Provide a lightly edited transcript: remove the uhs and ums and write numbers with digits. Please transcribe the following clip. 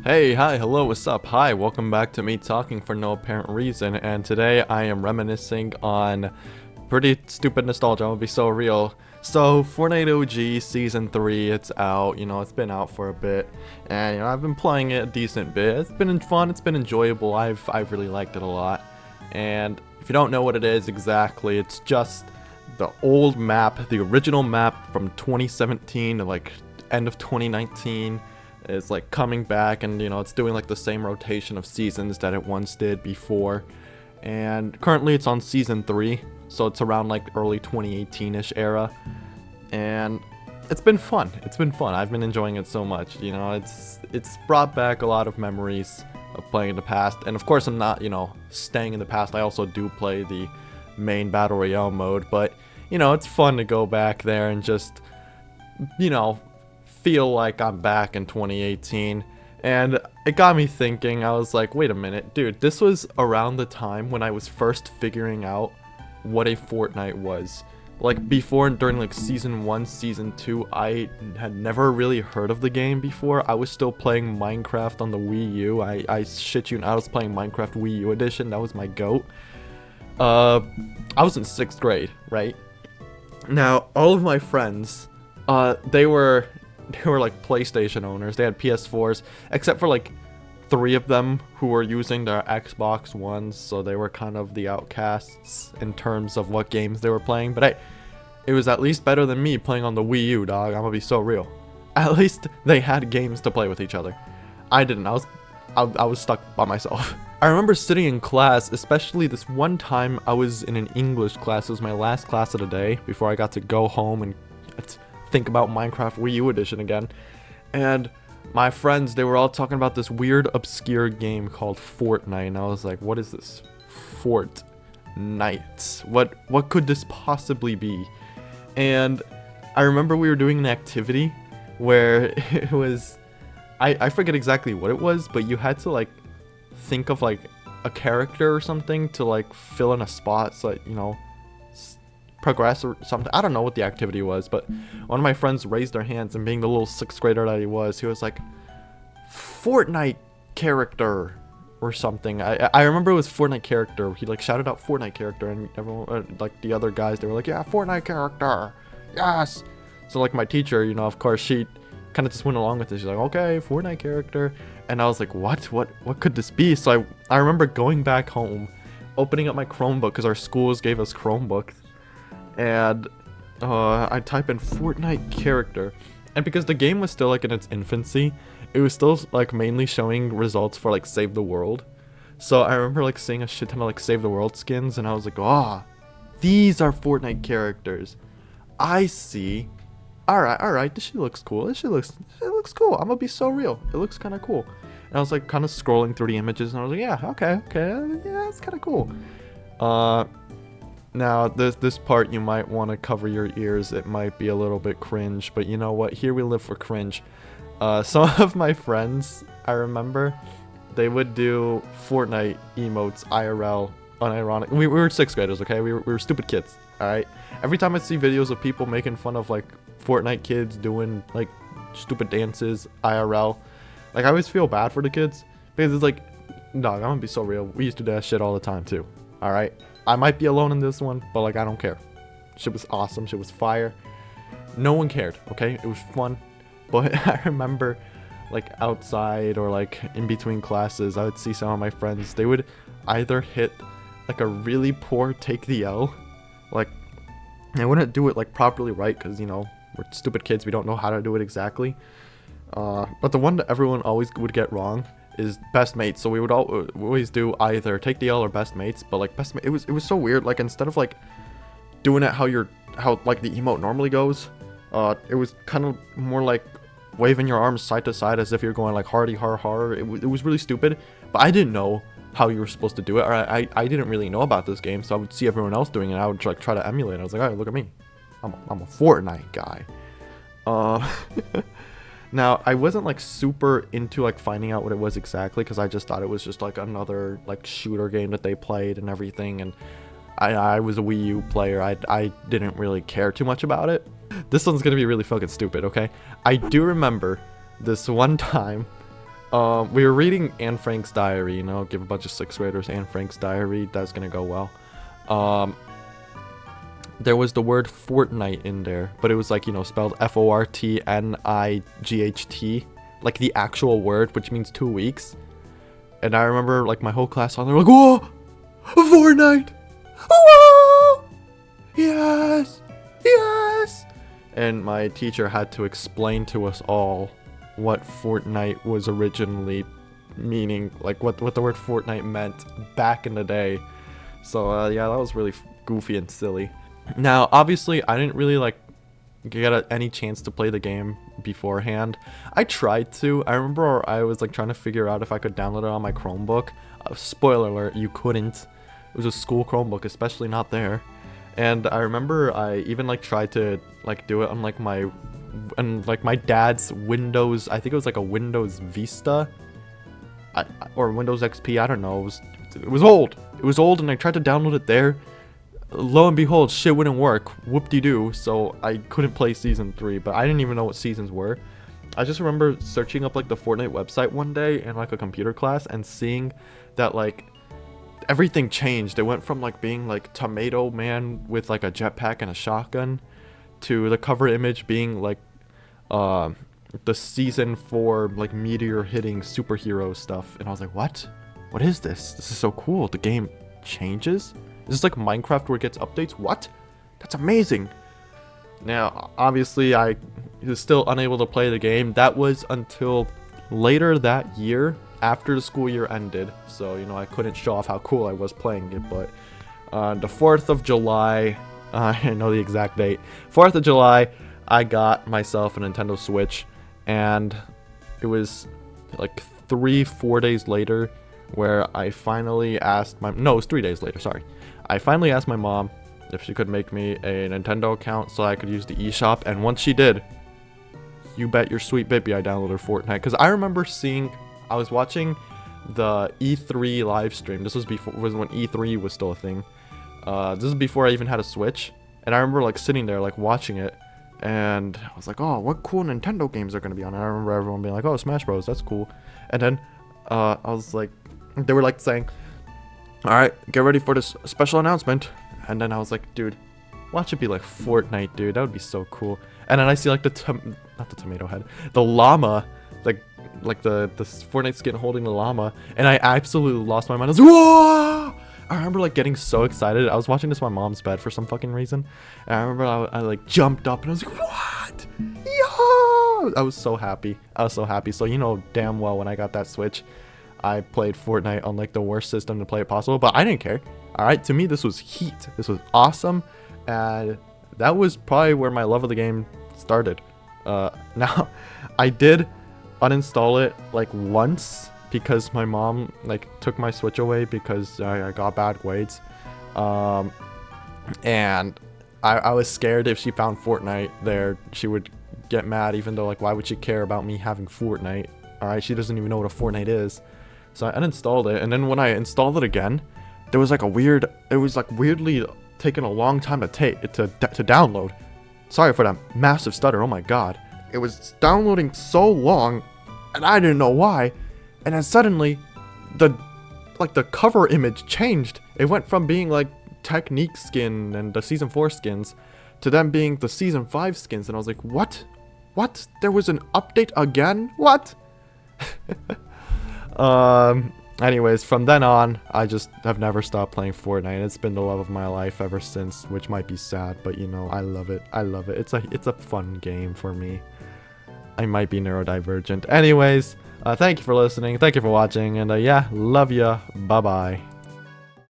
Hey, hi, hello, what's up? Hi, welcome back to me talking for no apparent reason, and today I am reminiscing on pretty stupid nostalgia. I'm gonna be so real. So, Fortnite OG Season 3, it's out, it's been out for a bit, and, I've been playing it a decent bit. It's been fun, it's been enjoyable, I've really liked it a lot, and if you don't know what it is exactly, it's just the old map, the original map from 2017 to, end of 2019. Is coming back, and it's doing the same rotation of seasons that it once did before, and currently it's on season 3, so it's around early 2018ish era, and it's been fun. I've been enjoying it so much. It's brought back a lot of memories of playing in the past, and of course I'm not staying in the past. I also do play the main battle royale mode, but it's fun to go back there and just feel like I'm back in 2018. And it got me thinking. I was like, wait a minute, dude, this was around the time when I was first figuring out what a Fortnite was. Before, during season 1, season 2, I had never really heard of the game before. I was still playing Minecraft on the Wii U. I shit you not, I was playing Minecraft Wii U edition. That was my goat. I was in 6th grade, right? Now, all of my friends, they were PlayStation owners. They had PS4s, except for 3 of them who were using their Xbox Ones, so they were kind of the outcasts in terms of what games they were playing. But hey, it was at least better than me playing on the Wii U, dog. I'm gonna be so real. At least they had games to play with each other. I didn't. I was stuck by myself. I remember sitting in class, especially this one time I was in an English class. It was my last class of the day before I got to go home and think about Minecraft Wii U edition again, and my friends, they were all talking about this weird obscure game called Fortnite, and I was like, what is this Fortnite? What could this possibly be? And I remember we were doing an activity where it was, I forget exactly what it was, but you had to think of a character or something to fill in a spot, so progress or something. I don't know what the activity was, but one of my friends raised their hands, and being the little 6th grader that he was like, Fortnite character or something. I remember it was Fortnite character. He shouted out Fortnite character, and everyone, the other guys, they were like, yeah, Fortnite character, yes. So my teacher, of course, she kind of just went along with it. She's like, okay, Fortnite character. And I was like, what could this be? So I remember going back home, opening up my Chromebook, because our schools gave us Chromebooks, and I type in Fortnite character, and because the game was still in its infancy, it was still mainly showing results for Save the World. So I remember seeing a shit ton of Save the World skins, and I was like, these are Fortnite characters. I see. Alright, this shit looks cool. It looks cool. I'm gonna be so real. It looks kind of cool. And I was kind of scrolling through the images, and I was like, yeah, okay, yeah, it's kind of cool. Now, this part you might want to cover your ears. It might be a little bit cringe, but you know what? Here we live for cringe. Some of my friends, I remember, they would do Fortnite emotes IRL, unironic. We were 6th graders, okay? We were stupid kids, alright? Every time I see videos of people making fun of, Fortnite kids doing, stupid dances IRL, I always feel bad for the kids, because it's dog, I'm gonna be so real. We used to do that shit all the time, too, alright? I might be alone in this one, but I don't care. Shit was awesome. Shit was fire. No one cared, okay? It was fun. But I remember outside or in between classes, I would see some of my friends, they would either hit a really poor take the L. They wouldn't do it properly right, because we're stupid kids, we don't know how to do it exactly. But the one that everyone always would get wrong is best mates. So we would always do either take the L or best mates, but best mate, it was so weird. Instead of doing it how the emote normally goes, it was kind of more waving your arms side to side as if you're going hardy har har. It was really stupid, but I didn't know how you were supposed to do it, or I didn't really know about this game, so I would see everyone else doing it, and I would try to emulate it. I was like, all right, look at me, I'm a Fortnite guy. Now, I wasn't super into finding out what it was exactly, because I just thought it was just another shooter game that they played and everything, and I was a Wii U player. I didn't really care too much about it. This one's gonna be really fucking stupid, okay? I do remember this one time We were reading Anne Frank's diary, you know, give a bunch of 6th graders Anne Frank's diary. That's gonna go well. There was the word Fortnite in there, but it was like, you know, spelled Fortnight, like the actual word, which means 2 weeks. And I remember like my whole class on there like, whoa, Fortnite, whoa, yes, yes. And my teacher had to explain to us all what Fortnite was originally meaning, like what the word Fortnite meant back in the day. So yeah, that was really goofy and silly. Now, obviously, I didn't really like get any chance to play the game beforehand. I tried to. I remember I was like trying to figure out if I could download it on my Chromebook. Spoiler alert, you couldn't. It was a school Chromebook, especially not there. And I remember I even like tried to like do it on like my dad's Windows. I think it was like a Windows Vista, or Windows XP. I don't know. It was old. It was old, and I tried to download it there. Lo and behold, shit wouldn't work. Whoop-de-doo. So I couldn't play Season 3, but I didn't even know what seasons were. I just remember searching up like the Fortnite website one day in like a computer class and seeing that like everything changed. It went from like being like Tomato Man with like a jetpack and a shotgun to the cover image being like the Season 4 like meteor hitting superhero stuff. And I was like, what? What is this? This is so cool. The game changes? Is this like Minecraft where it gets updates? What? That's amazing. Now, obviously, I was still unable to play the game. That was until later that year, after the school year ended. So, you know, I couldn't show off how cool I was playing it. But the 4th of July, I know the exact date. 4th of July, I got myself a Nintendo Switch. And it was like 3-4 days later where I finally asked no, it was 3 days later, sorry. I finally asked my mom if she could make me a Nintendo account so I could use the eShop, and once she did, you bet your sweet baby I downloaded Fortnite. Because I remember I was watching the E3 live stream. This was when E3 was still a thing. This is before I even had a Switch, and I remember like sitting there like watching it, and I was like, oh, what cool Nintendo games are going to be on? And I remember everyone being like, oh, Smash Bros, that's cool. And then I was like, they were like saying, all right, get ready for this special announcement. And then I was like, dude, watch it be like Fortnite, dude. That would be so cool. And then I see like not the tomato head, the llama, like the Fortnite skin holding the llama, and I absolutely lost my mind. I was like, whoa! I remember like getting so excited. I was watching this in my mom's bed for some fucking reason, and I remember I like jumped up and I was like, what? Yo! I was so happy. So you know damn well when I got that Switch, I played Fortnite on like the worst system to play it possible, but I didn't care. All right, to me this was heat. This was awesome, and that was probably where my love of the game started. Now, I did uninstall it like once because my mom like took my Switch away because I got bad grades, and I was scared if she found Fortnite there, she would get mad. Even though like, why would she care about me having Fortnite? All right, she doesn't even know what a Fortnite is. So I uninstalled it, and then when I installed it again, there was like it was like weirdly taking a long time to download. Sorry for that massive stutter. Oh my god. It was downloading so long, and I didn't know why. And then suddenly, the cover image changed. It went from being like Technique skin and the Season 4 skins to them being the Season 5 skins. And I was like, what? What? There was an update again? What? Anyways, from then on, I just have never stopped playing Fortnite. It's been the love of my life ever since, which might be sad, but you know, I love it. I love it. It's a fun game for me. I might be neurodivergent. Anyways, thank you for listening. Thank you for watching, and yeah, love ya. Bye-bye.